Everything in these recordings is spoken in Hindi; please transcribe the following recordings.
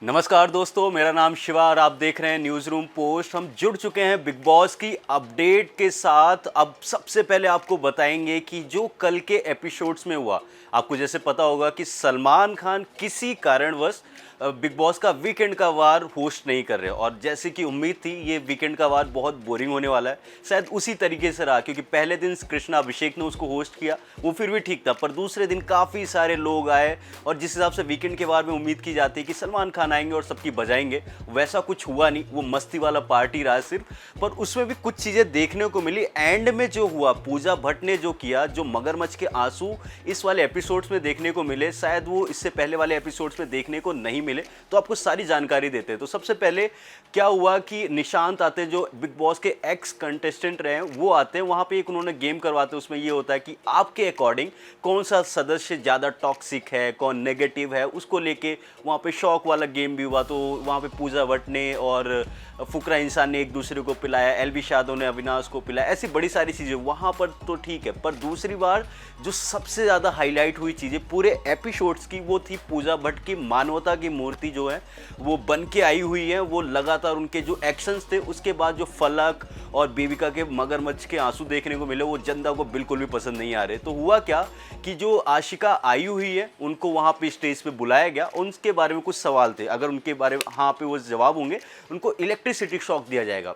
नमस्कार दोस्तों, मेरा नाम शिवा और आप देख रहे हैं न्यूज़ रूम पोस्ट। हम जुड़ चुके हैं बिग बॉस की अपडेट के साथ। अब सबसे पहले आपको बताएंगे कि जो कल के एपिसोड्स में हुआ। आपको जैसे पता होगा कि सलमान खान किसी कारणवश बिग बॉस का वीकेंड का वार होस्ट नहीं कर रहे, और जैसे कि उम्मीद थी ये वीकेंड का वार बहुत बोरिंग होने वाला है। शायद उसी तरीके से रहा, क्योंकि पहले दिन कृष्णा अभिषेक ने उसको होस्ट किया, वो फिर भी ठीक था, पर दूसरे दिन काफ़ी सारे लोग आए और जिस हिसाब से वीकेंड के वार में उम्मीद की जाती है कि सलमान खान आएंगे और सबकी बजाएंगे, वैसा कुछ हुआ नहीं। वो मस्ती वाला पार्टी रहा सिर्फ, पर उसमें भी कुछ चीज़ें देखने को मिली। एंड में जो हुआ, पूजा भट्ट ने जो किया, जो मगरमच्छ के आंसू इस वाले एपिसोड्स में देखने को मिले, शायद वो इससे पहले वाले एपिसोड्स में देखने को नहीं मिले। तो आपको सारी जानकारी देते हैं। तो सबसे पहले क्या हुआ कि निशांत आते हैं, जो बिग बॉस के एक्स कंटेस्टेंट रहे हैं, वो आते हैं वहाँ पे। एक उन्होंने गेम करवाते हैं, उसमें ये होता है कि आपके अकॉर्डिंग कौन सा सदस्य ज़्यादा टॉक्सिक है, कौन नेगेटिव है, उसको लेके वहाँ पे शौक वाला गेम भी हुआ। तो वहाँ पे पूजा भट्ट ने और फुकरा इंसान ने एक दूसरे को पिलाया, एलवी यादव ने अविनाश को पिलाया, ऐसी बड़ी सारी चीज़ें वहाँ पर तो ठीक है। पर दूसरी बार जो सबसे ज़्यादा हाईलाइट हुई चीज़ें पूरे एपिसोड्स की, वो थी पूजा भट्ट की मानवता की मूर्ति जो है वो बन के आई हुई है। वो लगातार उनके जो एक्शंस थे, उसके बाद जो फलक और बेबिका के मगरमच्छ के आंसू देखने को मिले, वो जनता को बिल्कुल भी पसंद नहीं आ रहे। तो हुआ क्या कि जो आशिका आई हुई है, उनको वहाँ पे स्टेज पे बुलाया गया। उनके बारे में कुछ सवाल थे, अगर उनके बारे में हाँ पे वो जवाब होंगे, उनको इलेक्ट्रिसिटी शॉक दिया जाएगा,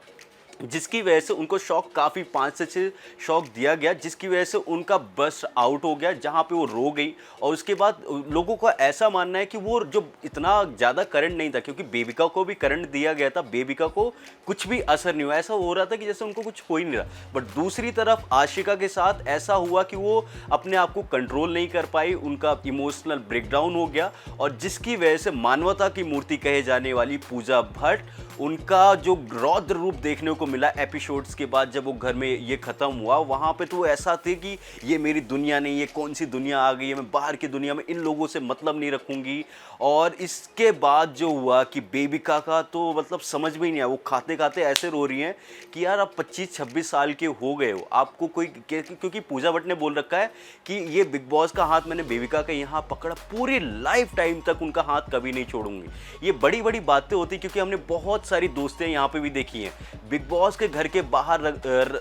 जिसकी वजह से उनको शॉक काफ़ी 5 से 6 शॉक दिया गया, जिसकी वजह से उनका बस आउट हो गया, जहाँ पे वो रो गई। और उसके बाद लोगों का ऐसा मानना है कि वो जो इतना ज़्यादा करंट नहीं था, क्योंकि बेबिका को भी करंट दिया गया था, बेबिका को कुछ भी असर नहीं हुआ। ऐसा हो रहा था कि जैसे उनको कुछ हो ही नहीं रहा। बट दूसरी तरफ आशिका के साथ ऐसा हुआ कि वो अपने आप को कंट्रोल नहीं कर पाई, उनका इमोशनल ब्रेकडाउन हो गया, और जिसकी वजह से मानवता की मूर्ति कहे जाने वाली पूजा भट्ट, उनका जो रौद्र रूप देखने को मिला एपिसोड्स के बाद, जब वो घर में ये ख़त्म हुआ, वहाँ पे तो ऐसा थे कि ये मेरी दुनिया नहीं, ये कौन सी दुनिया आ गई है, मैं बाहर की दुनिया में इन लोगों से मतलब नहीं रखूँगी। और इसके बाद जो हुआ कि बेबिका का तो मतलब समझ में ही नहीं आया। वो खाते खाते ऐसे रो रही हैं कि यार आप 25-26 साल के हो गए हो, आपको कोई, क्योंकि पूजा भट्ट ने बोल रखा है कि ये बिग बॉस का हाथ मैंने बेबिका का यहाँ पकड़ा, पूरी लाइफ टाइम तक उनका हाथ कभी नहीं छोड़ूंगी। ये बड़ी बड़ी बातें होती, क्योंकि हमने बहुत सारी दोस्तें यहाँ पे भी देखी हैं, बिग बॉस के घर के बाहर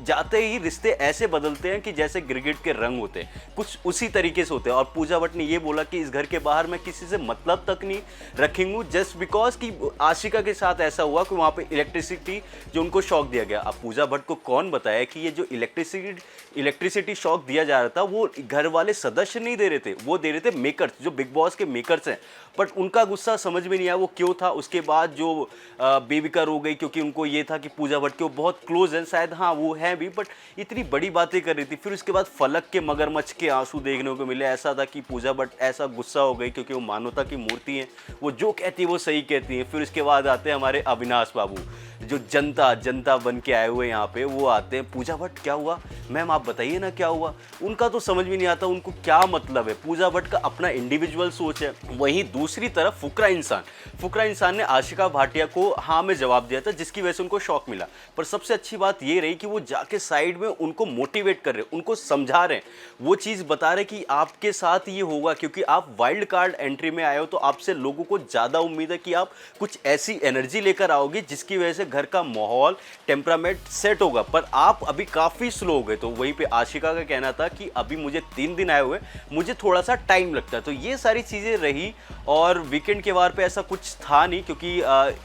जाते ही रिश्ते ऐसे बदलते हैं कि जैसे क्रिकेट के रंग होते हैं, कुछ उसी तरीके से होते हैं। और पूजा भट्ट ने ये बोला कि इस घर के बाहर मैं किसी से मतलब तक नहीं रखेंगे, जस्ट बिकॉज कि आशिका के साथ ऐसा हुआ कि वहाँ पे इलेक्ट्रिसिटी जो उनको शॉक दिया गया। अब पूजा भट्ट को कौन बताया कि ये जो इलेक्ट्रिसिटी शॉक दिया जा रहा था, वो घर वाले सदस्य नहीं दे रहे थे, वो दे रहे थे मेकर्स, जो बिग बॉस के मेकर्स हैं। बट उनका गुस्सा समझ में नहीं आया वो क्यों था। उसके बाद जो बेबिका रो गई, क्योंकि उनको ये था कि पूजा भट्ट के वो बहुत क्लोज हैं, शायद हाँ वो है भी, बट इतनी बड़ी बातें कर रही थी। फिर उसके बाद फलक के मगरमच्छ के आंसू देखने को मिले। ऐसा था कि पूजा भट्ट ऐसा गुस्सा हो गई, क्योंकि वो मानवता की मूर्ति है, वो जो कहती है वो सही कहती है। फिर उसके बाद आते हैं हमारे अविनाश बाबू, जो जनता बन के आए हुए यहाँ पे, वो आते हैं। पूजा भट्ट क्या हुआ मैम, आप बताइए ना क्या हुआ। उनका तो समझ में नहीं आता उनको क्या मतलब है। पूजा भट्ट का अपना इंडिविजुअल सोच है। वहीं दूसरी तरफ फुकरा इंसान ने आशिका भाटिया को हाँ में जवाब दिया था, जिसकी वजह से उनको शॉक मिला। पर सबसे अच्छी बात ये रही कि वो जाके साइड में उनको मोटिवेट कर रहे, उनको समझा रहे हैं, वो चीज़ बता रहे कि आपके साथ ये होगा, क्योंकि आप वाइल्ड कार्ड एंट्री में आए हो, तो आपसे लोगों को ज़्यादा उम्मीद है कि आप कुछ ऐसी एनर्जी लेकर आओगे जिसकी वजह से घर का माहौल, टेम्परामेंट सेट होगा। पर आप अभी काफ़ी स्लो हो गए। तो वहीं पे आशिका का कहना था कि अभी मुझे 3 दिन आए हुए, मुझे थोड़ा सा टाइम लगता है। तो ये सारी चीज़ें रही। और वीकेंड के वार पे ऐसा कुछ था नहीं, क्योंकि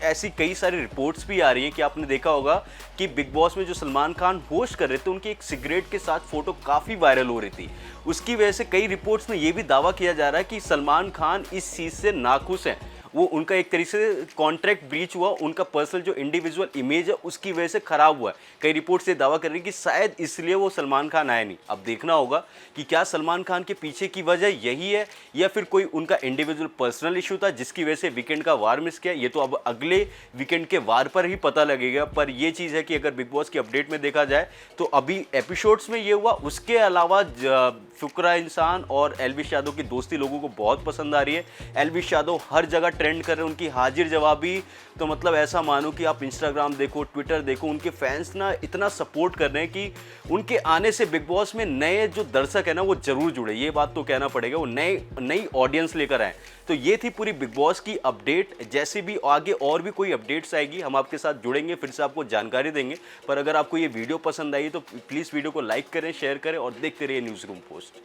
ऐसी कई सारी रिपोर्ट्स भी आ रही हैं कि आपने देखा होगा कि बिग बॉस में जो सलमान खान होस्ट कर रहे थे, उनकी एक सिगरेट के साथ फोटो काफ़ी वायरल हो रही थी। उसकी वजह से कई रिपोर्ट्स में ये भी दावा किया जा रहा है कि सलमान खान इस चीज़ से नाखुश हैं। वो उनका एक तरीके से कॉन्ट्रैक्ट ब्रीच हुआ, उनका पर्सनल जो इंडिविजुअल इमेज है उसकी वजह से खराब हुआ है। कई रिपोर्ट से दावा कर रही है कि शायद इसलिए वो सलमान खान आया नहीं। अब देखना होगा कि क्या सलमान खान के पीछे की वजह यही है, या फिर कोई उनका इंडिविजुअल पर्सनल इशू था जिसकी वजह से वीकेंड का वार मिस किया। ये तो अब अगले वीकेंड के वार पर ही पता लगेगा। पर ये चीज़ है कि अगर बिग बॉस की अपडेट में देखा जाए तो अभी एपिसोड्स में ये हुआ। उसके अलावा फुकरा इंसान और एलवी यादव की दोस्ती लोगों को बहुत पसंद आ रही है। एलवी यादव हर जगह ट्रेंड कर रहे हैं, उनकी हाजिर जवाबी, तो मतलब ऐसा मानो कि आप इंस्टाग्राम देखो, ट्विटर देखो, उनके फैंस ना इतना सपोर्ट कर रहे हैं कि उनके आने से बिग बॉस में नए जो दर्शक है ना वो जरूर जुड़े, ये बात तो कहना पड़ेगा, वो नई ऑडियंस लेकर आए। तो ये थी पूरी बिग बॉस की अपडेट। जैसे भी आगे और भी कोई अपडेट्स आएगी हम आपके साथ जुड़ेंगे, फिर से आपको जानकारी देंगे। पर अगर आपको ये वीडियो पसंद आई तो प्लीज़ वीडियो को लाइक करें, शेयर करें और देखते रहिए न्यूज़ रूम पोस्ट।